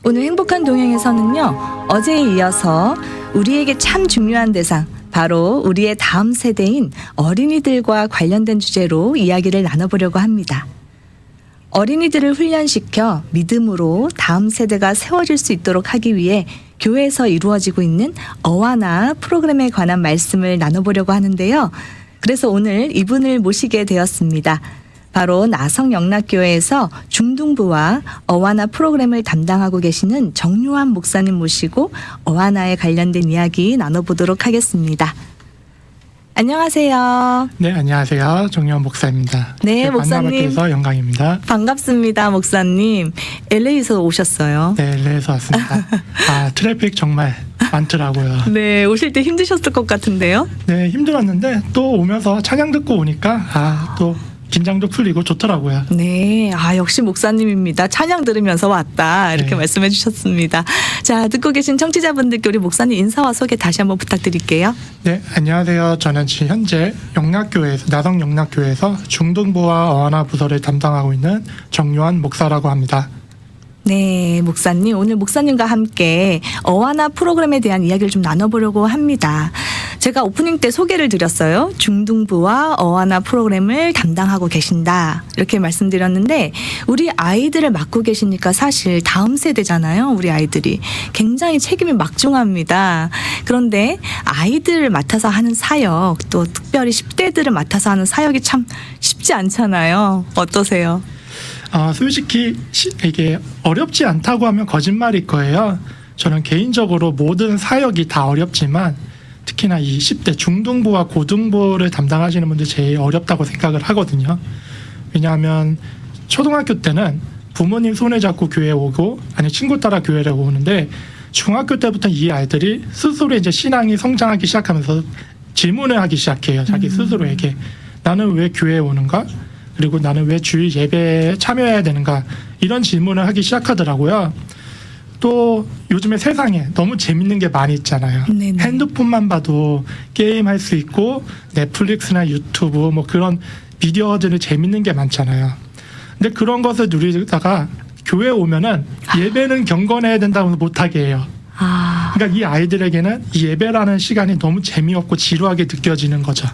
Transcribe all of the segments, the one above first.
오늘 행복한 동행에서는요, 어제에 이어서 우리에게 참 중요한 대상, 바로 우리의 다음 세대인 어린이들과 관련된 주제로 이야기를 나눠보려고 합니다. 어린이들을 훈련시켜 믿음으로 다음 세대가 세워질 수 있도록 하기 위해 교회에서 이루어지고 있는 어와나 프로그램에 관한 말씀을 나눠보려고 하는데요. 그래서 오늘 이분을 모시게 되었습니다. 바로 나성영락교회에서 중등부와 어와나 프로그램을 담당하고 계시는 정요한 목사님 모시고 어와나에 관련된 이야기 나눠보도록 하겠습니다. 안녕하세요. 네, 안녕하세요. 정요한 목사입니다. 네, 목사님. 만나뵙게 해서 영광입니다. 반갑습니다, 목사님. LA에서 오셨어요. 네, LA에서 왔습니다. 트래픽 정말 많더라고요. 네, 오실 때 힘드셨을 것 같은데요. 네, 힘들었는데 또 오면서 찬양 듣고 오니까 또 긴장도 풀리고 좋더라고요. 네, 역시 목사님입니다. 찬양 들으면서 왔다 이렇게 네. 말씀해 주셨습니다. 자, 듣고 계신 청취자분들께 우리 목사님 인사와 소개 다시 한번 부탁드릴게요. 네, 안녕하세요. 저는 지금 현재 나성영락교회에서 중등부와 어하나 부서를 담당하고 있는 정요한 목사라고 합니다. 네, 목사님. 오늘 목사님과 함께 어와나 프로그램에 대한 이야기를 좀 나눠보려고 합니다. 제가 오프닝 때 소개를 드렸어요. 중등부와 어와나 프로그램을 담당하고 계신다. 이렇게 말씀드렸는데 우리 아이들을 맡고 계시니까 사실 다음 세대잖아요. 우리 아이들이. 굉장히 책임이 막중합니다. 그런데 아이들을 맡아서 하는 사역, 또 특별히 10대들을 맡아서 하는 사역이 참 쉽지 않잖아요. 어떠세요? 솔직히 이게 어렵지 않다고 하면 거짓말일 거예요. 저는 개인적으로 모든 사역이 다 어렵지만 특히나 이 10대 중등부와 고등부를 담당하시는 분들이 제일 어렵다고 생각을 하거든요. 왜냐하면 초등학교 때는 부모님 손을 잡고 교회에 오고 아니 친구 따라 교회를 오는데 중학교 때부터 이 아이들이 스스로 이제 신앙이 성장하기 시작하면서 질문을 하기 시작해요. 자기 스스로에게. 나는 왜 교회에 오는가? 그리고 나는 왜 주일 예배에 참여해야 되는가? 이런 질문을 하기 시작하더라고요. 또 요즘에 세상에 너무 재밌는 게 많이 있잖아요. 네네. 핸드폰만 봐도 게임할 수 있고 넷플릭스나 유튜브 뭐 그런 비디오들이 재밌는 게 많잖아요. 근데 그런 것을 누리다가 교회에 오면은 예배는 경건해야 된다고 못하게 해요. 그러니까 이 아이들에게는 이 예배라는 시간이 너무 재미없고 지루하게 느껴지는 거죠.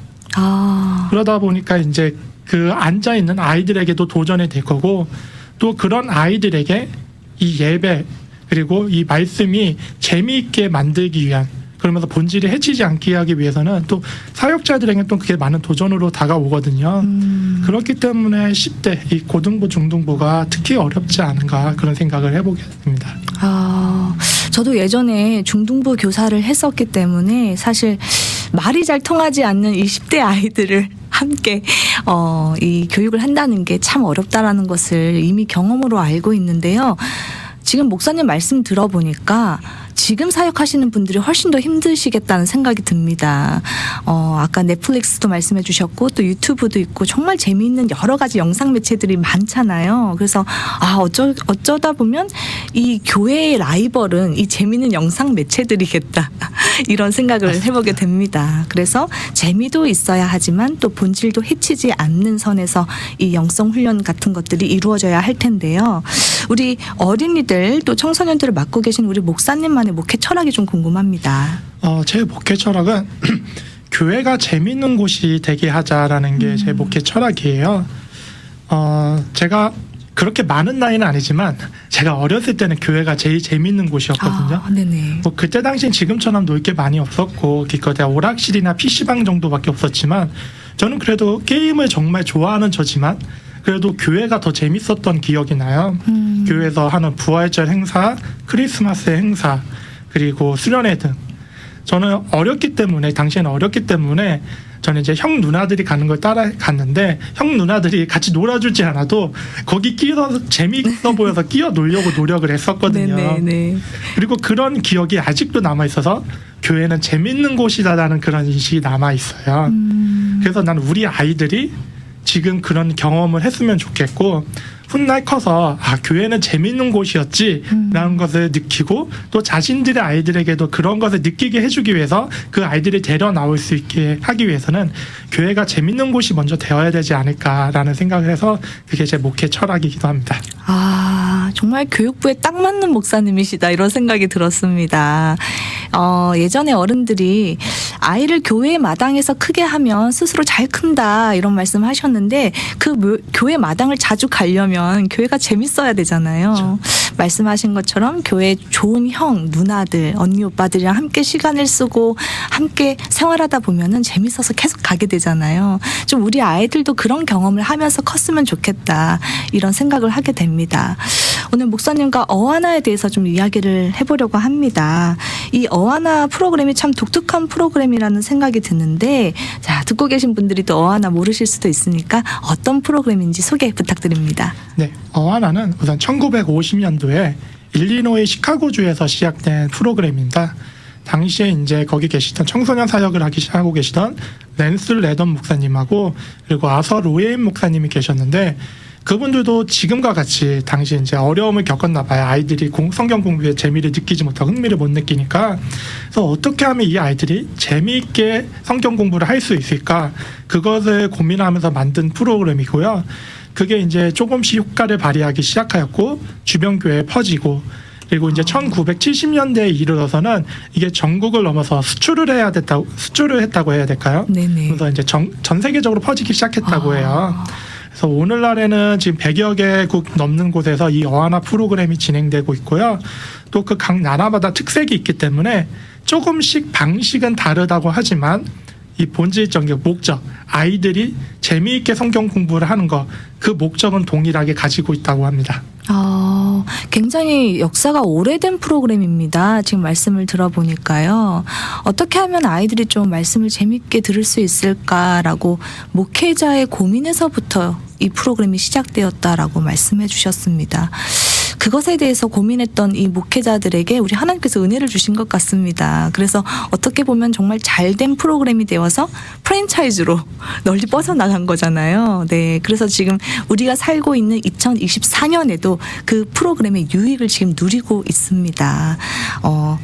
그러다 보니까 이제 그 앉아 있는 아이들에게도 도전이 될 거고 또 그런 아이들에게 이 예배 그리고 이 말씀이 재미있게 만들기 위한 그러면서 본질이 해치지 않게 하기 위해서는 또 사역자들에게 또 그게 많은 도전으로 다가오거든요. 그렇기 때문에 10대 이 고등부 중등부가 특히 어렵지 않은가 그런 생각을 해보게 됩니다. 저도 예전에 중등부 교사를 했었기 때문에 사실 말이 잘 통하지 않는 이 10대 아이들을 함께 이 교육을 한다는 게 참 어렵다라는 것을 이미 경험으로 알고 있는데요. 지금 목사님 말씀 들어보니까 지금 사역하시는 분들이 훨씬 더 힘드시겠다는 생각이 듭니다. 아까 넷플릭스도 말씀해 주셨고 또 유튜브도 있고 정말 재미있는 여러 가지 영상 매체들이 많잖아요. 그래서 어쩌다 보면 이 교회의 라이벌은 이 재미있는 영상 매체들이겠다. 이런 생각을 해보게 됩니다. 그래서 재미도 있어야 하지만 또 본질도 해치지 않는 선에서 이 영성 훈련 같은 것들이 이루어져야 할 텐데요. 우리 어린이들 또 청소년들을 맡고 계신 우리 목사님만의 목회 철학이 좀 궁금합니다. 제 목회 철학은 교회가 재밌는 곳이 되게 하자라는 게 제 목회 철학이에요. 제가 그렇게 많은 나이는 아니지만 제가 어렸을 때는 교회가 제일 재밌는 곳이었거든요. 네네. 뭐 그때 당시엔 지금처럼 놀 게 많이 없었고 기껏해야 오락실이나 PC방 정도밖에 없었지만 저는 그래도 게임을 정말 좋아하는 저지만 그래도 교회가 더 재밌었던 기억이 나요. 교회에서 하는 부활절 행사, 크리스마스 행사, 그리고 수련회 등. 저는 당시에는 어렸기 때문에 저는 이제 형 누나들이 가는 걸 따라갔는데 형 누나들이 같이 놀아주지 않아도 거기 끼어서 재미있어 보여서 끼어 놀려고 노력을 했었거든요. 네네. 그리고 그런 기억이 아직도 남아있어서 교회는 재밌는 곳이다라는 그런 인식이 남아있어요. 그래서 난 우리 아이들이 지금 그런 경험을 했으면 좋겠고 훗날 커서 교회는 재밌는 곳이었지라는 것을 느끼고 또 자신들의 아이들에게도 그런 것을 느끼게 해주기 위해서 그 아이들이 데려 나올 수 있게 하기 위해서는 교회가 재밌는 곳이 먼저 되어야 되지 않을까라는 생각을 해서 그게 제 목회 철학이기도 합니다. 정말 교육부에 딱 맞는 목사님이시다 이런 생각이 들었습니다. 예전에 어른들이 아이를 교회 마당에서 크게 하면 스스로 잘 큰다 이런 말씀하셨는데 그 교회 마당을 자주 가려면 교회가 재밌어야 되잖아요. 그렇죠. 말씀하신 것처럼 교회 좋은 형, 누나들, 언니, 오빠들이랑 함께 시간을 쓰고 함께 생활하다 보면은 재밌어서 계속 가게 되잖아요. 좀 우리 아이들도 그런 경험을 하면서 컸으면 좋겠다 이런 생각을 하게 됩니다. 오늘 목사님과 어하나에 대해서 좀 이야기를 해보려고 합니다. 이 어하나 프로그램이 참 독특한 프로그램이라는 생각이 드는데 자, 듣고 계신 분들이 또 어하나 모르실 수도 있으니까 어떤 프로그램인지 소개 부탁드립니다. 네, 어하나는 우선 1950년도에 일리노이 시카고주에서 시작된 프로그램입니다. 당시에 이제 거기 계시던 청소년 사역을 하고 계시던 랜스 레던 목사님하고 그리고 아서 로에인 목사님이 계셨는데 그분들도 지금과 같이 당시 이제 어려움을 겪었나 봐요. 아이들이 성경 공부에 재미를 느끼지 못하고 흥미를 못 느끼니까. 그래서 어떻게 하면 이 아이들이 재미있게 성경 공부를 할 수 있을까? 그것을 고민하면서 만든 프로그램이고요. 그게 이제 조금씩 효과를 발휘하기 시작하였고 주변 교회에 퍼지고 그리고 이제 1970년대에 이르러서는 이게 전국을 넘어서 수출을 했다고 해야 될까요? 네네. 그래서 이제 전 세계적으로 퍼지기 시작했다고 해요. 그래서 오늘날에는 지금 100여 개국 넘는 곳에서 이 어하나 프로그램이 진행되고 있고요. 또 그 각 나라마다 특색이 있기 때문에 조금씩 방식은 다르다고 하지만 이 본질적인 목적, 아이들이 재미있게 성경 공부를 하는 것, 그 목적은 동일하게 가지고 있다고 합니다. 굉장히 역사가 오래된 프로그램입니다. 지금 말씀을 들어보니까요. 어떻게 하면 아이들이 좀 말씀을 재밌게 들을 수 있을까라고 목회자의 고민에서부터 이 프로그램이 시작되었다라고 말씀해 주셨습니다. 그것에 대해서 고민했던 이 목회자들에게 우리 하나님께서 은혜를 주신 것 같습니다. 그래서 어떻게 보면 정말 잘된 프로그램이 되어서 프랜차이즈로 널리 뻗어나간 거잖아요. 네, 그래서 지금 우리가 살고 있는 2024년에도 그 프로그램의 유익을 지금 누리고 있습니다.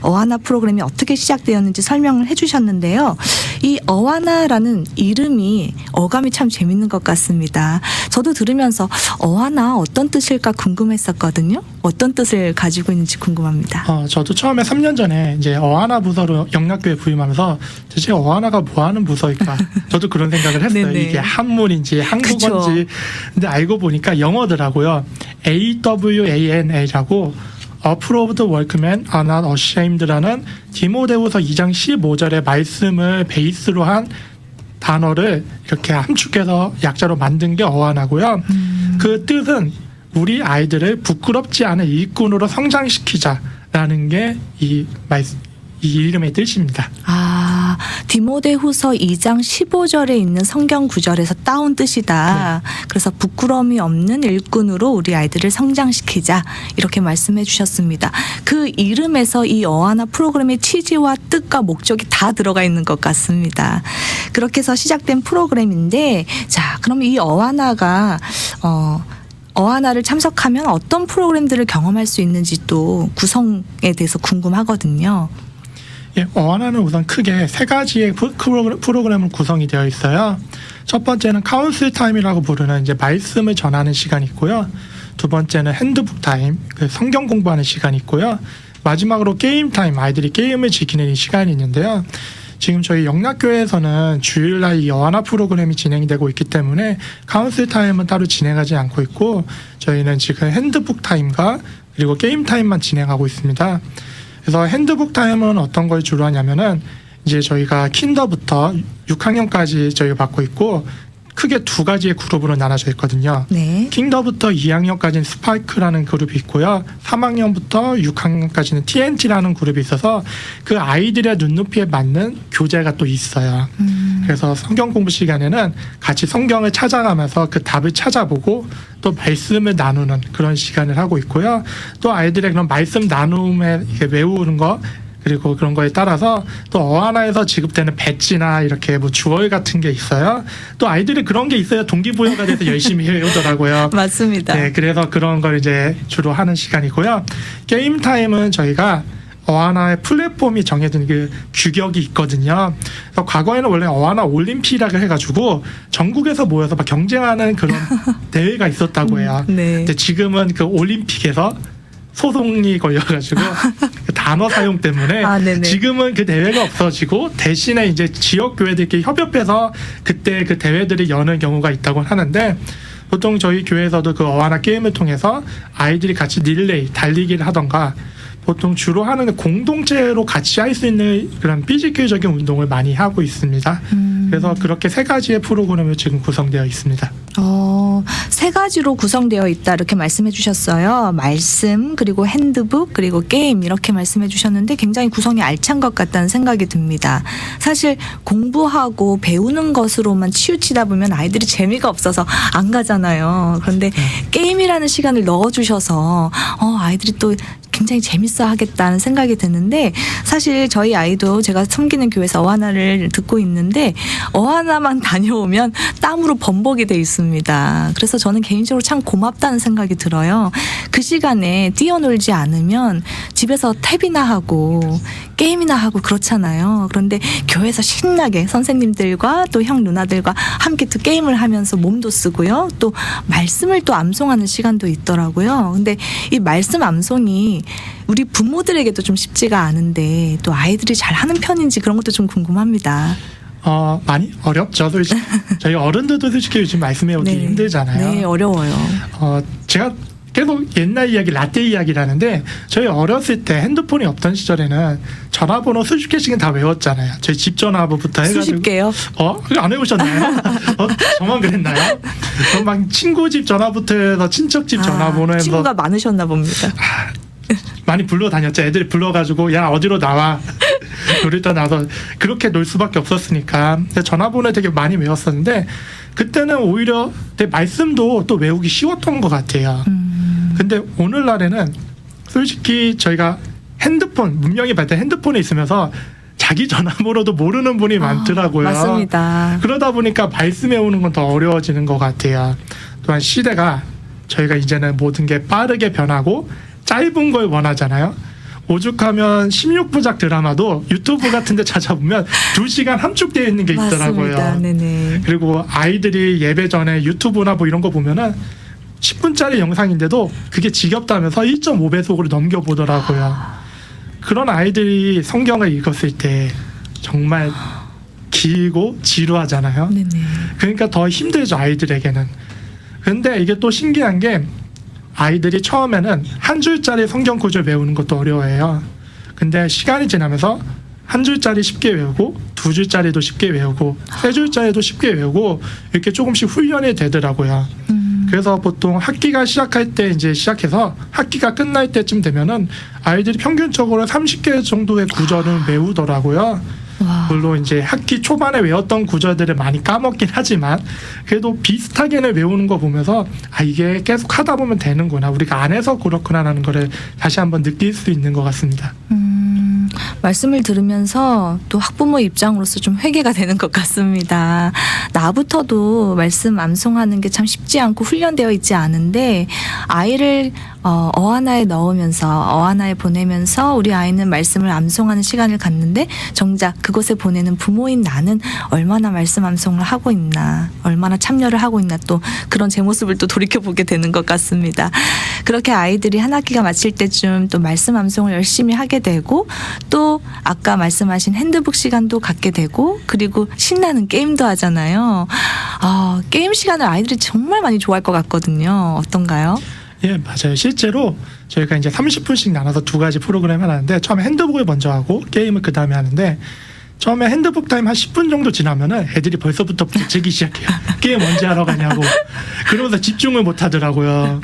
어하나 프로그램이 어떻게 시작되었는지 설명을 해주셨는데요. 이 어하나라는 이름이 어감이 참 재밌는 것 같습니다. 저도 들으면서 어하나 어떤 뜻일까 궁금했었거든요. 어떤 뜻을 가지고 있는지 궁금합니다. 저도 처음에 3년 전에 이제 어하나 부서로 영락교회 부임하면서 도대체 어하나가 뭐 하는 부서일까? 저도 그런 생각을 했어요. 네네. 이게 한문인지 한국어인지. 근데 알고 보니까 영어더라고요. AWANA라고 Approved Workmen Are Not Ashamed라는 디모데후서 2장 15절의 말씀을 베이스로 한 단어를 이렇게 함축해서 약자로 만든 게 어하나고요. 그 뜻은 우리 아이들을 부끄럽지 않은 일꾼으로 성장시키자라는 게 이 이름의 뜻입니다. 디모데후서 2장 15절에 있는 성경 구절에서 따온 뜻이다. 그래서 부끄러움이 없는 일꾼으로 우리 아이들을 성장시키자 이렇게 말씀해 주셨습니다. 그 이름에서 이 어하나 프로그램의 취지와 뜻과 목적이 다 들어가 있는 것 같습니다. 그렇게 해서 시작된 프로그램인데 자, 그럼 이 어하나가 어하나를 참석하면 어떤 프로그램들을 경험할 수 있는지 또 구성에 대해서 궁금하거든요. 예, 어하나는 우선 크게 세 가지의 프로그램으로 구성이 되어 있어요. 첫 번째는 카운슬 타임이라고 부르는 이제 말씀을 전하는 시간이 있고요. 두 번째는 핸드북 타임, 그 성경 공부하는 시간이 있고요. 마지막으로 게임 타임, 아이들이 게임을 즐기는 이 시간이 있는데요. 지금 저희 영락교회에서는 주일날 이 어하나 프로그램이 진행이 되고 있기 때문에 카운슬 타임은 따로 진행하지 않고 있고 저희는 지금 핸드북 타임과 그리고 게임 타임만 진행하고 있습니다. 그래서 핸드북 타임은 어떤 걸 주로 하냐면은 이제 저희가 킨더부터 6학년까지 저희가 받고 있고 크게 두 가지의 그룹으로 나눠져 있거든요. 네. 킹더부터 2학년까지는 스파이크라는 그룹이 있고요. 3학년부터 6학년까지는 TNT라는 그룹이 있어서 그 아이들의 눈높이에 맞는 교재가 또 있어요. 그래서 성경 공부 시간에는 같이 성경을 찾아가면서 그 답을 찾아보고 또 말씀을 나누는 그런 시간을 하고 있고요. 또 아이들의 그런 말씀 나눔에 이렇게 외우는 거 그리고 그런 거에 따라서 또 어하나에서 지급되는 배지나 이렇게 뭐 주얼 같은 게 있어요. 또 아이들이 그런 게 있어야 동기부여가 돼서 열심히 해오더라고요. 맞습니다. 네, 그래서 그런 걸 이제 주로 하는 시간이고요. 게임 타임은 저희가 어하나의 플랫폼이 정해진 그 규격이 있거든요. 그래서 과거에는 원래 어하나 올림픽이라고 해가지고 전국에서 모여서 막 경쟁하는 그런 대회가 있었다고 해요. 네. 근데 지금은 그 올림픽에서 소송이 걸려가지고 그 단어 사용 때문에 네네. 지금은 그 대회가 없어지고 대신에 이제 지역 교회들끼리 협업해서 그때 그 대회들이 여는 경우가 있다고 하는데 보통 저희 교회에서도 그 어하나 게임을 통해서 아이들이 같이 릴레이, 달리기를 하던가 보통 주로 하는 공동체로 같이 할 수 있는 그런 피지컬적인 운동을 많이 하고 있습니다. 그래서 그렇게 세 가지의 프로그램이 지금 구성되어 있습니다. 세 가지로 구성되어 있다 이렇게 말씀해 주셨어요. 말씀 그리고 핸드북 그리고 게임 이렇게 말씀해 주셨는데 굉장히 구성이 알찬 것 같다는 생각이 듭니다. 사실 공부하고 배우는 것으로만 치우치다 보면 아이들이 재미가 없어서 안 가잖아요. 그런데 게임이라는 시간을 넣어주셔서 아이들이 또 굉장히 재밌어 하겠다는 생각이 드는데 사실 저희 아이도 제가 섬기는 교회에서 어하나를 듣고 있는데 어하나만 다녀오면 땀으로 범벅이 돼 있습니다. 그래서 저는 개인적으로 참 고맙다는 생각이 들어요. 그 시간에 뛰어놀지 않으면 집에서 탭이나 하고 게임이나 하고 그렇잖아요. 그런데 교회에서 신나게 선생님들과 또 형 누나들과 함께 또 게임을 하면서 몸도 쓰고요. 또 말씀을 또 암송하는 시간도 있더라고요. 근데 이 말씀 암송이 우리 부모들에게도 좀 쉽지가 않은데 또 아이들이 잘하는 편인지 그런 것도 좀 궁금합니다. 많이 어렵죠. 솔직히. 저희 어른들도 솔직히 요즘 말씀해오기 힘들잖아요. 네, 어려워요. 제가 계속 옛날 이야기, 라떼 이야기라는데 저희 어렸을 때 핸드폰이 없던 시절에는 전화번호 수십 개씩은 다 외웠잖아요. 저희 집 전화번호부터 해가지고 수십 개요? 안 해보셨나요? 저만 그랬나요? 막 친구 집 전화부터 해서 친척 집 전화번호에서 친구가 많으셨나 봅니다. 많이 불러다녔죠. 애들이 불러가지고 야 어디로 나와 놀이터 나서 그렇게 놀 수밖에 없었으니까 전화번호 되게 많이 외웠었는데 그때는 오히려 되게 말씀도 또 외우기 쉬웠던 것 같아요. 근데 오늘날에는 솔직히 저희가 핸드폰 문명이 발달 핸드폰에 있으면서 자기 전화번호도 모르는 분이 많더라고요. 맞습니다. 그러다 보니까 말씀 외우는 건 더 어려워지는 것 같아요. 또한 시대가 저희가 이제는 모든 게 빠르게 변하고 짧은 걸 원하잖아요. 오죽하면 16부작 드라마도 유튜브 같은 데 찾아보면 2시간 함축되어 있는 게 있더라고요. 맞습니다. 네네. 그리고 아이들이 예배 전에 유튜브나 뭐 이런 거 보면은 10분짜리 영상인데도 그게 지겹다면서 1.5배속으로 넘겨보더라고요. 그런 아이들이 성경을 읽었을 때 정말 길고 지루하잖아요. 네네. 그러니까 더 힘들죠, 아이들에게는. 근데 이게 또 신기한 게 아이들이 처음에는 한 줄짜리 성경 구절 외우는 것도 어려워해요. 근데 시간이 지나면서 한 줄짜리 쉽게 외우고 2줄짜리도 쉽게 외우고 3줄짜리도 쉽게 외우고 이렇게 조금씩 훈련이 되더라고요. 그래서 보통 학기가 시작할 때 이제 시작해서 학기가 끝날 때쯤 되면은 아이들이 평균적으로 30개 정도의 구절을 외우더라고요. 와. 물론 이제 학기 초반에 외웠던 구절들을 많이 까먹긴 하지만 그래도 비슷하게는 외우는 거 보면서 이게 계속 하다 보면 되는구나, 우리가 안 해서 그렇구나라는 거를 다시 한번 느낄 수 있는 것 같습니다. 말씀을 들으면서 또 학부모 입장으로서 좀 회개가 되는 것 같습니다. 나부터도 말씀 암송하는 게 참 쉽지 않고 훈련되어 있지 않은데 아이를 어하나에 넣으면서 어하나에 보내면서 우리 아이는 말씀을 암송하는 시간을 갖는데 정작 그곳에 보내는 부모인 나는 얼마나 말씀 암송을 하고 있나, 얼마나 참여를 하고 있나, 또 그런 제 모습을 또 돌이켜보게 되는 것 같습니다. 그렇게 아이들이 한 학기가 마칠 때쯤 또 말씀 암송을 열심히 하게 되고 또 아까 말씀하신 핸드북 시간도 갖게 되고 그리고 신나는 게임도 하잖아요. 게임 시간을 아이들이 정말 많이 좋아할 것 같거든요. 어떤가요? 예, 맞아요. 실제로 저희가 이제 30분씩 나눠서 2가지 프로그램을 하는데 처음에 핸드북을 먼저 하고 게임을 그 다음에 하는데 처음에 핸드북 타임 한 10분 정도 지나면은 애들이 벌써부터 붙이기 시작해요. 게임 언제 하러 가냐고. 그러면서 집중을 못 하더라고요.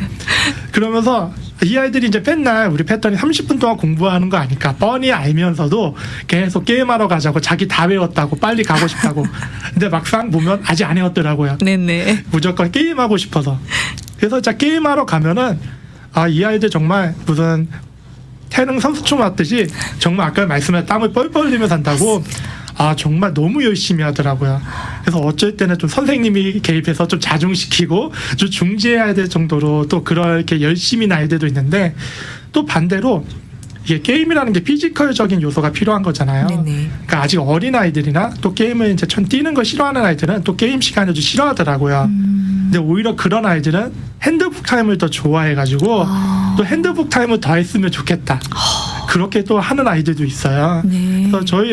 그러면서 이 아이들이 이제 맨날 우리 패턴이 30분 동안 공부하는 거 아니까 뻔히 알면서도 계속 게임하러 가자고, 자기 다 외웠다고, 빨리 가고 싶다고. 근데 막상 보면 아직 안 외웠더라고요. 네네. 무조건 게임하고 싶어서. 그래서 진짜 게임하러 가면은 이 아이들 정말 무슨 태릉 선수촌 왔듯이 정말 아까 말씀하신 땀을 뻘뻘 흘리면서 한다고 정말 너무 열심히 하더라고요. 그래서 어쩔 때는 좀 선생님이 개입해서 좀 자중시키고 좀 중지해야 될 정도로 또 그렇게 열심히 날 때도 있는데, 또 반대로 이게 게임이라는 게 피지컬적인 요소가 필요한 거잖아요. 네네. 그러니까 아직 어린 아이들이나 또 게임을 이제 뛰는 걸 싫어하는 아이들은 또 게임 시간을 좀 싫어하더라고요. 근데 오히려 그런 아이들은 핸드북 타임을 더 좋아해가지고 또 핸드북 타임을 더 했으면 좋겠다. 그렇게 또 하는 아이들도 있어요. 네. 그래서 저희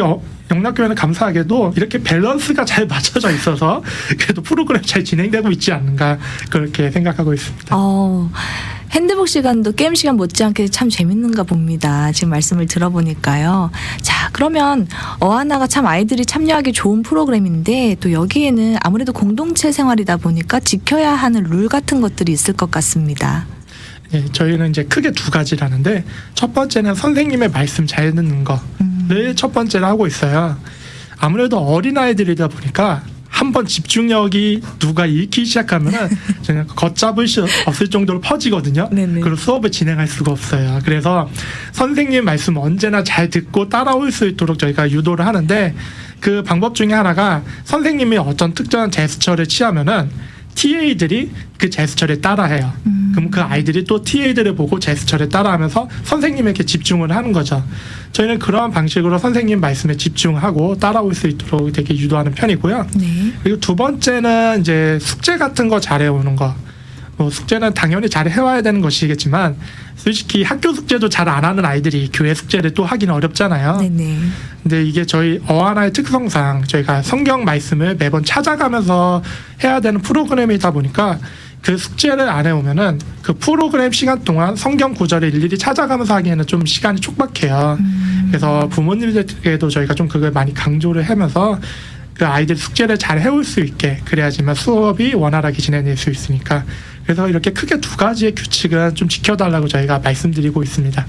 영락교회는 감사하게도 이렇게 밸런스가 잘 맞춰져 있어서 그래도 프로그램 잘 진행되고 있지 않는가 그렇게 생각하고 있습니다. 핸드북 시간도 게임 시간 못지않게 참 재밌는가 봅니다. 지금 말씀을 들어보니까요. 자, 그러면 어하나가 참 아이들이 참여하기 좋은 프로그램인데, 또 여기에는 아무래도 공동체 생활이다 보니까 지켜야 하는 룰 같은 것들이 있을 것 같습니다. 네, 저희는 이제 크게 두 가지라는데, 첫 번째는 선생님의 말씀 잘 듣는 거를 첫 번째로 하고 있어요. 아무래도 어린아이들이다 보니까 한번 집중력이 누가 잃기 시작하면은 그냥 걷잡을 수 없을 정도로 퍼지거든요. 네네. 그리고 수업을 진행할 수가 없어요. 그래서 선생님 말씀 언제나 잘 듣고 따라올 수 있도록 저희가 유도를 하는데, 그 방법 중에 하나가 선생님이 어떤 특정한 제스처를 취하면은 TA들이 그 제스처를 따라해요. 그럼 그 아이들이 또 TA들을 보고 제스처를 따라하면서 선생님에게 집중을 하는 거죠. 저희는 그러한 방식으로 선생님 말씀에 집중하고 따라올 수 있도록 되게 유도하는 편이고요. 네. 그리고 두 번째는 이제 숙제 같은 거 잘해오는 거. 숙제는 당연히 잘 해와야 되는 것이겠지만, 솔직히 학교 숙제도 잘 안 하는 아이들이 교회 숙제를 또 하기는 어렵잖아요. 네네. 근데 이게 저희 어하나의 특성상 저희가 성경 말씀을 매번 찾아가면서 해야 되는 프로그램이다 보니까, 그 숙제를 안 해오면은 그 프로그램 시간 동안 성경 구절을 일일이 찾아가면서 하기에는 좀 시간이 촉박해요. 그래서 부모님들에게도 저희가 좀 그걸 많이 강조를 하면서 그 아이들 숙제를 잘 해올 수 있게, 그래야지만 수업이 원활하게 진행될 수 있으니까. 그래서 이렇게 크게 두 가지의 규칙은 좀 지켜달라고 저희가 말씀드리고 있습니다.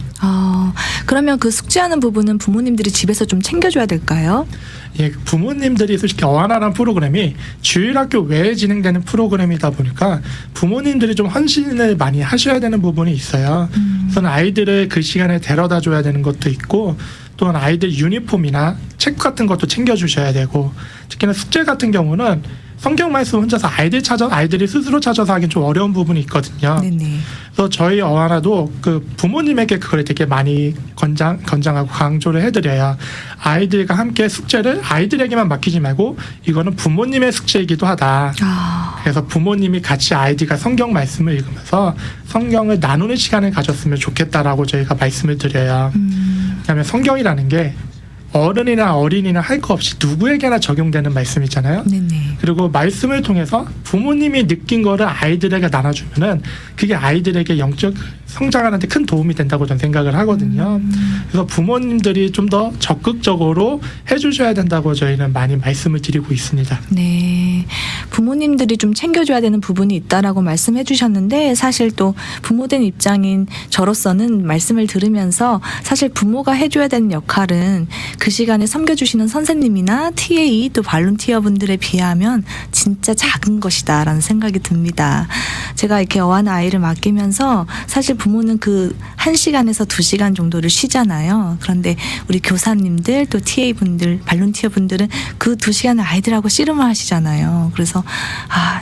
그러면 그 숙제하는 부분은 부모님들이 집에서 좀 챙겨줘야 될까요? 예, 부모님들이 솔직히 어하나라는 프로그램이 주일학교 외에 진행되는 프로그램이다 보니까 부모님들이 좀 헌신을 많이 하셔야 되는 부분이 있어요. 우선 아이들을 그 시간에 데려다 줘야 되는 것도 있고, 또한 아이들 유니폼이나 책 같은 것도 챙겨주셔야 되고, 특히나 숙제 같은 경우는 성경 말씀 혼자서 아이들이 스스로 찾아서 하긴 좀 어려운 부분이 있거든요. 네네. 그래서 저희 어하나도 그 부모님에게 그걸 되게 많이 권장하고 강조를 해드려요. 아이들과 함께 숙제를 아이들에게만 맡기지 말고 이거는 부모님의 숙제이기도 하다. 그래서 부모님이 같이 아이들과 성경 말씀을 읽으면서 성경을 나누는 시간을 가졌으면 좋겠다라고 저희가 말씀을 드려요. 왜냐하면 성경이라는 게 어른이나 어린이나 할 거 없이 누구에게나 적용되는 말씀이잖아요. 네네. 그리고 말씀을 통해서 부모님이 느낀 거를 아이들에게 나눠주면은 그게 아이들에게 영적 성장하는데 큰 도움이 된다고 저는 생각을 하거든요. 그래서 부모님들이 좀 더 적극적으로 해주셔야 된다고 저희는 많이 말씀을 드리고 있습니다. 네. 부모님들이 좀 챙겨줘야 되는 부분이 있다라고 말씀해 주셨는데, 사실 또 부모된 입장인 저로서는 말씀을 들으면서 사실 부모가 해줘야 되는 역할은 그 시간에 섬겨주시는 선생님이나 TA 또 발룬티어 분들에 비하면 진짜 작은 것이다라는 생각이 듭니다. 제가 이렇게 어하나 아이를 맡기면서 사실 부모는 그 1시간에서 2시간 정도를 쉬잖아요. 그런데 우리 교사님들 또 TA분들, 발룬티어 분들은 그 2시간을 아이들하고 씨름을 하시잖아요. 그래서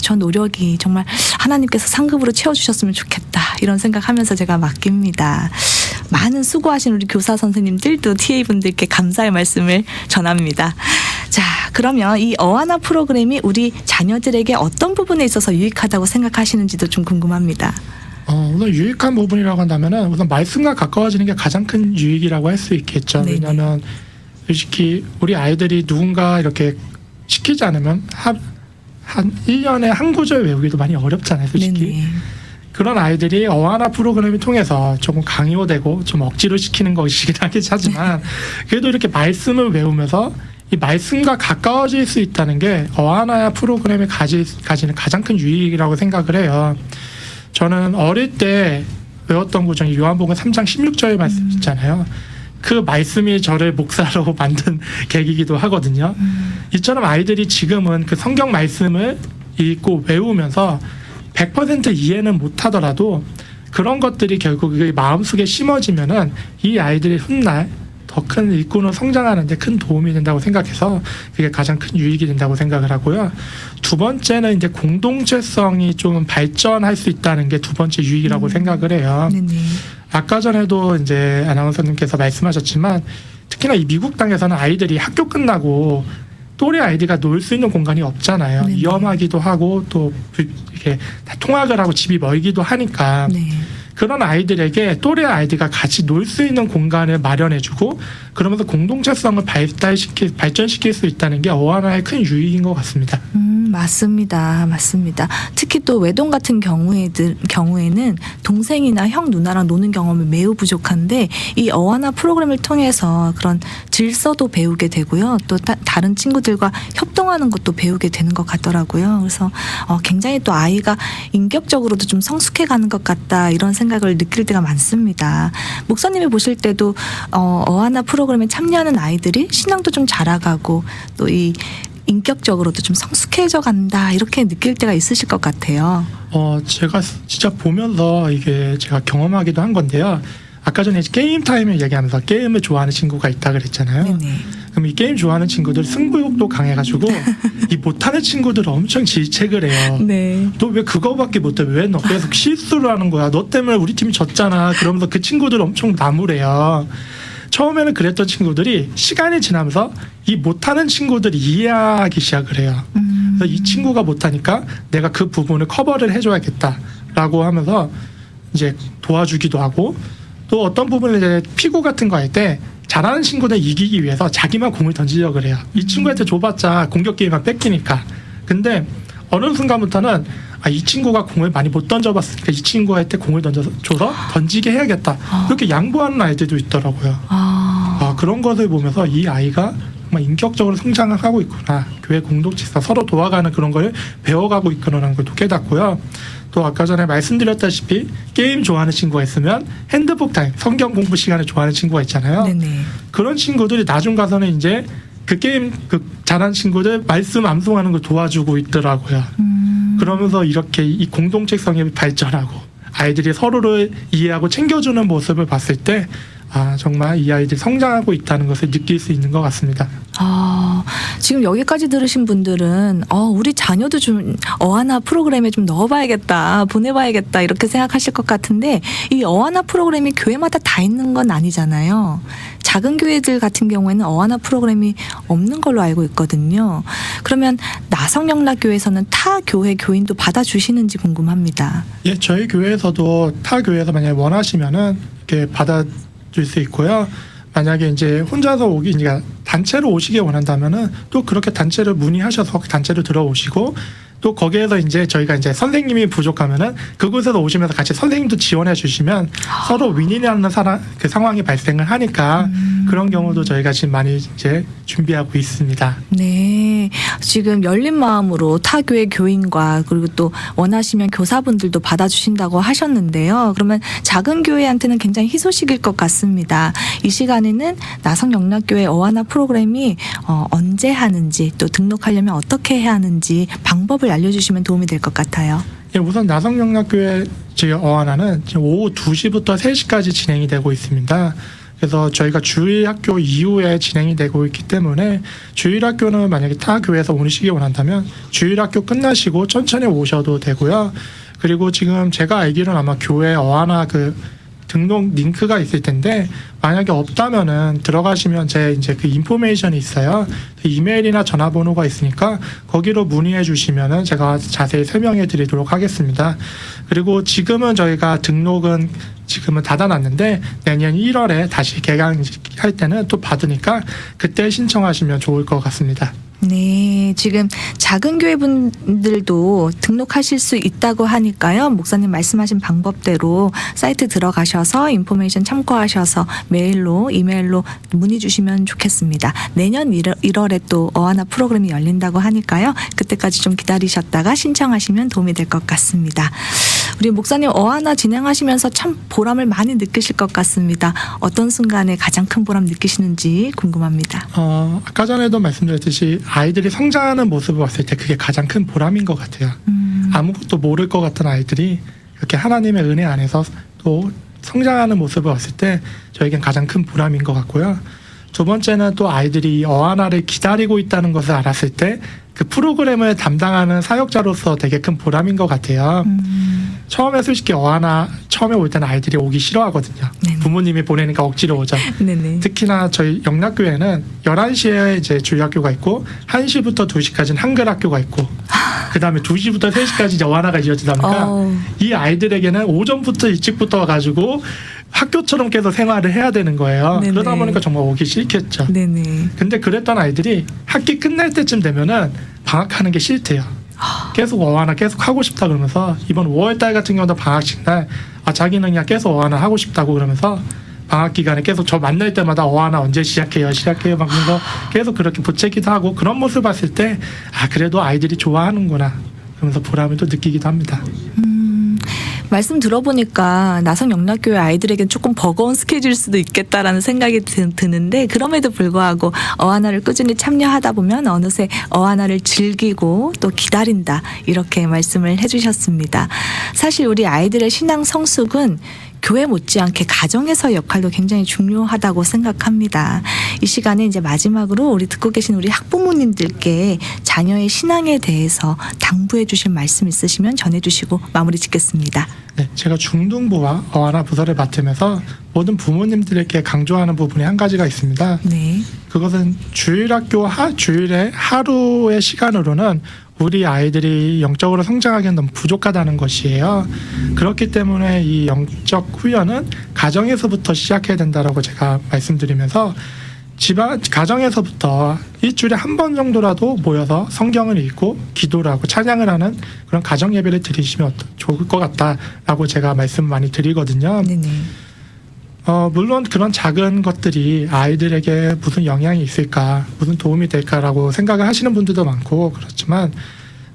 저 노력이 정말 하나님께서 상급으로 채워주셨으면 좋겠다, 이런 생각하면서 제가 맡깁니다. 많은 수고하신 우리 교사 선생님들 또 TA분들께 감사의 말씀을 전합니다. 자, 그러면 이 어하나 프로그램이 우리 자녀들에게 어떤 부분에 있어서 유익하다고 생각하시는지도 좀 궁금합니다. 우선 유익한 부분이라고 한다면은 우선 말씀과 가까워지는 게 가장 큰 유익이라고 할 수 있겠죠. 네네. 왜냐하면 솔직히 우리 아이들이 누군가 이렇게 시키지 않으면 한 1년에 한 구절 외우기도 많이 어렵잖아요, 솔직히. 네네. 그런 아이들이 어하나 프로그램을 통해서 조금 강요되고 좀 억지로 시키는 것이긴 하지만 그래도 이렇게 말씀을 외우면서 이 말씀과 가까워질 수 있다는 게 어하나 프로그램이 가지는 가장 큰 유익이라고 생각을 해요. 저는 어릴 때 외웠던 구절이 요한복음 3장 16절 말씀 있잖아요. 그 말씀이 저를 목사로 만든 계기이기도 하거든요. 이처럼 아이들이 지금은 그 성경 말씀을 읽고 외우면서 100% 이해는 못하더라도 그런 것들이 결국 이 마음속에 심어지면은 이 아이들이 훗날 더 큰 일꾼으로 성장하는 데 큰 도움이 된다고 생각해서 그게 가장 큰 유익이 된다고 생각을 하고요. 두 번째는 이제 공동체성이 좀 발전할 수 있다는 게 두 번째 유익이라고 생각을 해요. 네네. 아까 전에도 이제 아나운서님께서 말씀하셨지만 특히나 이 미국 땅에서는 아이들이 학교 끝나고 또래 아이들과 놀 수 있는 공간이 없잖아요. 네네. 위험하기도 하고 또 이렇게 다 통학을 하고 집이 멀기도 하니까 네. 그런 아이들에게 또래 아이들과 같이 놀 수 있는 공간을 마련해주고 그러면서 공동체성을 발전시킬 수 있다는 게 어하나의 큰 유익인 것 같습니다. 맞습니다. 맞습니다. 특히 또 외동 같은 경우에는 동생이나 형, 누나랑 노는 경험이 매우 부족한데 이 어하나 프로그램을 통해서 그런 질서도 배우게 되고요. 또 다른 친구들과 협동하는 것도 배우게 되는 것 같더라고요. 그래서 굉장히 또 아이가 인격적으로도 좀 성숙해가는 것 같다 이런 생각을 느낄 때가 많습니다. 목사님이 보실 때도 어하나 프로그램에 참여하는 아이들이 신앙도 좀 자라가고 또 이 인격적으로도 좀 성숙해져 간다 이렇게 느낄 때가 있으실 것 같아요. 제가 진짜 보면서 이게 제가 경험하기도 한 건데요. 아까 전에 게임 타임을 얘기하면서 게임을 좋아하는 친구가 있다 그랬잖아요. 네네. 그럼 이 게임 좋아하는 친구들 승부욕도 강해가지고 이 못하는 친구들 엄청 질책을 해요. 네. 너 왜 그거밖에 못해? 왜 너 계속 실수를 하는 거야? 너 때문에 우리 팀이 졌잖아. 그러면서 그 친구들 엄청 나무래요. 처음에는 그랬던 친구들이 시간이 지나면서 이 못하는 친구들이 이해하기 시작을 해요. 그래서 이 친구가 못하니까 내가 그 부분을 커버를 해줘야겠다라고 하면서 이제 도와주기도 하고 또 어떤 부분을 이제 피구 같은 거 할 때 잘하는 친구들 이기기 위해서 자기만 공을 던지려고 해요. 이 친구한테 줘봤자 공격 기회만 뺏기니까. 근데 어느 순간부터는 이 친구가 공을 많이 못 던져봤으니까 이 친구한테 공을 줘서 던지게 해야겠다. 그렇게 양보하는 아이들도 있더라고요. 그런 것을 보면서 이 아이가 정말 인격적으로 성장을 하고 있구나. 교회 공동체에서 서로 도와가는 그런 걸 배워가고 있구나라는 것도 깨닫고요. 또 아까 전에 말씀드렸다시피 게임 좋아하는 친구가 있으면 핸드북 타임, 성경 공부 시간을 좋아하는 친구가 있잖아요. 네네. 그런 친구들이 나중 가서는 이제 그 게임 잘하는 친구들 말씀 암송하는 걸 도와주고 있더라고요. 그러면서 이렇게 이 공동체성이 발전하고 아이들이 서로를 이해하고 챙겨주는 모습을 봤을 때 정말 이 아이들이 성장하고 있다는 것을 느낄 수 있는 것 같습니다. 지금 여기까지 들으신 분들은 우리 자녀도 좀 어하나 프로그램에 좀 넣어봐야겠다, 보내봐야겠다 이렇게 생각하실 것 같은데 이 어하나 프로그램이 교회마다 다 있는 건 아니잖아요. 작은 교회들 같은 경우에는 어하나 프로그램이 없는 걸로 알고 있거든요. 그러면 나성영락교회에서는 타 교회 교인도 받아주시는지 궁금합니다. 예, 저희 교회에서도 타 교회에서 만약에 원하시면은 이렇게 받아줄 수 있고요. 만약에 이제 혼자서 그러니까 단체로 오시길 원한다면은 또 그렇게 단체를 문의하셔서 단체로 들어오시고 또 거기에서 이제 저희가 이제 선생님이 부족하면은 그곳에서 오시면서 같이 선생님도 지원해 주시면 서로 윈윈하는 그 상황이 발생을 하니까 그런 경우도 저희가 지금 많이 이제 준비하고 있습니다. 네, 지금 열린 마음으로 타교회 교인과 그리고 또 원하시면 교사분들도 받아주신다고 하셨는데요. 그러면 작은 교회한테는 굉장히 희소식일 것 같습니다. 이 시간에는 나성영락교회 어하나 프로그램이 언제 하는지 또 등록하려면 어떻게 해야 하는지 방법을 알려주시면 도움이 될 것 같아요. 예, 우선 나성영락교회 저희 어하나는 지금 오후 2시부터 3시까지 진행이 되고 있습니다. 그래서 저희가 주일학교 이후에 진행이 되고 있기 때문에 주일학교는 만약에 타 교회에서 오시기 원한다면 주일학교 끝나시고 천천히 오셔도 되고요. 그리고 지금 제가 알기로는 아마 교회 어하나 등록 링크가 있을 텐데 만약에 없다면은 들어가시면 제 이제 그 인포메이션이 있어요. 그 이메일이나 전화번호가 있으니까 거기로 문의해 주시면은 제가 자세히 설명해 드리도록 하겠습니다. 그리고 지금은 저희가 등록은 지금은 닫아놨는데 내년 1월에 다시 개강할 때는 또 받으니까 그때 신청하시면 좋을 것 같습니다. 네, 지금 작은 교회 분들도 등록하실 수 있다고 하니까요. 목사님 말씀하신 방법대로 사이트 들어가셔서 인포메이션 참고하셔서 메일로, 이메일로 문의 주시면 좋겠습니다. 내년 1월에 또 어하나 프로그램이 열린다고 하니까요. 그때까지 좀 기다리셨다가 신청하시면 도움이 될 것 같습니다. 우리 목사님 어하나 진행하시면서 참 보람을 많이 느끼실 것 같습니다. 어떤 순간에 가장 큰 보람 느끼시는지 궁금합니다. 아까 전에도 말씀드렸듯이 아이들이 성장하는 모습을 봤을 때 그게 가장 큰 보람인 것 같아요. 아무것도 모를 것 같은 아이들이 이렇게 하나님의 은혜 안에서 또 성장하는 모습을 봤을 때 저에겐 가장 큰 보람인 것 같고요. 두 번째는 또 아이들이 어하나를 기다리고 있다는 것을 알았을 때 그 프로그램을 담당하는 사역자로서 되게 큰 보람인 것 같아요. 처음에 솔직히 어하나 처음에 올 때는 아이들이 오기 싫어하거든요. 네네. 부모님이 보내니까 억지로 오죠. 네네. 특히나 저희 영락교회는 11시에 이제 주일학교가 있고 1시부터 2시까지는 한글 학교가 있고 그다음에 2시부터 3시까지 이제 어하나가 이어지다 보니까 이 아이들에게는 오전부터 일찍부터 와가지고 학교처럼 계속 생활을 해야 되는 거예요. 네네. 그러다 보니까 정말 오기 싫겠죠. 네네. 근데 그랬던 아이들이 학기 끝날 때쯤 되면은 방학하는 게 싫대요. 계속 어하나 계속 하고 싶다 그러면서 이번 5월달 같은 경우도 방학식 날 자기는 그냥 계속 어하나 하고 싶다고 그러면서 방학 기간에 계속 저 만날 때마다 어하나 언제 시작해요 막 그러면서 계속 그렇게 보채기도 하고 그런 모습을 봤을 때 그래도 아이들이 좋아하는구나 그러면서 보람을 또 느끼기도 합니다. 말씀 들어보니까 나성영락교회 아이들에겐 조금 버거운 스케줄일 수도 있겠다라는 생각이 드는데 그럼에도 불구하고 어하나를 꾸준히 참여하다 보면 어느새 어하나를 즐기고 또 기다린다 이렇게 말씀을 해주셨습니다. 사실 우리 아이들의 신앙 성숙은 교회 못지않게 가정에서 역할도 굉장히 중요하다고 생각합니다. 이 시간에 이제 마지막으로 우리 듣고 계신 우리 학부모님들께 자녀의 신앙에 대해서 당부해 주실 말씀 있으시면 전해 주시고 마무리 짓겠습니다. 네, 제가 중등부와 어하나 부서를 맡으면서 모든 부모님들에게 강조하는 부분이 한 가지가 있습니다. 네. 그것은 주일학교 주일에 하루의 시간으로는 우리 아이들이 영적으로 성장하기엔 너무 부족하다는 것이에요. 그렇기 때문에 이 영적 훈련은 가정에서부터 시작해야 된다라고 제가 말씀드리면서 가정에서부터 일주일에 한 번 정도라도 모여서 성경을 읽고 기도를 하고 찬양을 하는 그런 가정 예배를 드리시면 좋을 것 같다라고 제가 말씀 많이 드리거든요. 네네. 물론 그런 작은 것들이 아이들에게 무슨 영향이 있을까, 무슨 도움이 될까라고 생각을 하시는 분들도 많고 그렇지만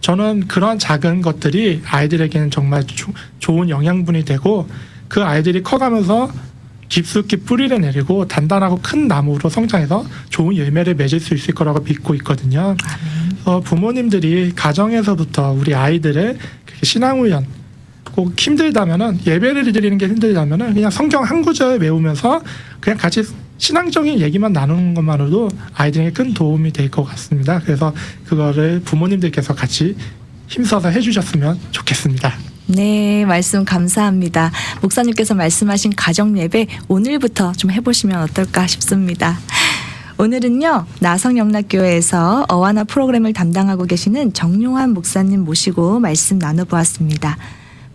저는 그런 작은 것들이 아이들에게는 정말 좋은 영양분이 되고 그 아이들이 커가면서 깊숙이 뿌리를 내리고 단단하고 큰 나무로 성장해서 좋은 열매를 맺을 수 있을 거라고 믿고 있거든요. 그래서 부모님들이 가정에서부터 우리 아이들의 신앙훈련 꼭 힘들다면은 예배를 드리는 게 힘들다면은 그냥 성경 한 구절 외우면서 그냥 같이 신앙적인 얘기만 나누는 것만으로도 아이들에게 큰 도움이 될 것 같습니다. 그래서 그거를 부모님들께서 같이 힘써서 해주셨으면 좋겠습니다. 네, 말씀 감사합니다. 목사님께서 말씀하신 가정 예배 오늘부터 좀 해보시면 어떨까 싶습니다. 오늘은요, 나성영락교회에서 어하나 프로그램을 담당하고 계시는 정용환 목사님 모시고 말씀 나눠보았습니다.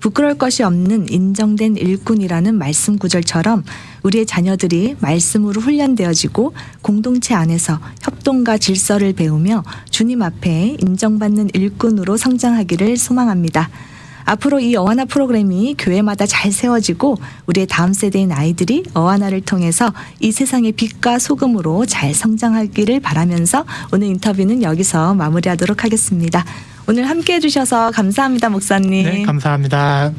부끄러울 것이 없는 인정된 일꾼이라는 말씀 구절처럼 우리의 자녀들이 말씀으로 훈련되어지고 공동체 안에서 협동과 질서를 배우며 주님 앞에 인정받는 일꾼으로 성장하기를 소망합니다. 앞으로 이 어하나 프로그램이 교회마다 잘 세워지고 우리의 다음 세대인 아이들이 어하나를 통해서 이 세상의 빛과 소금으로 잘 성장하기를 바라면서 오늘 인터뷰는 여기서 마무리하도록 하겠습니다. 오늘 함께해 주셔서 감사합니다, 목사님. 네, 감사합니다.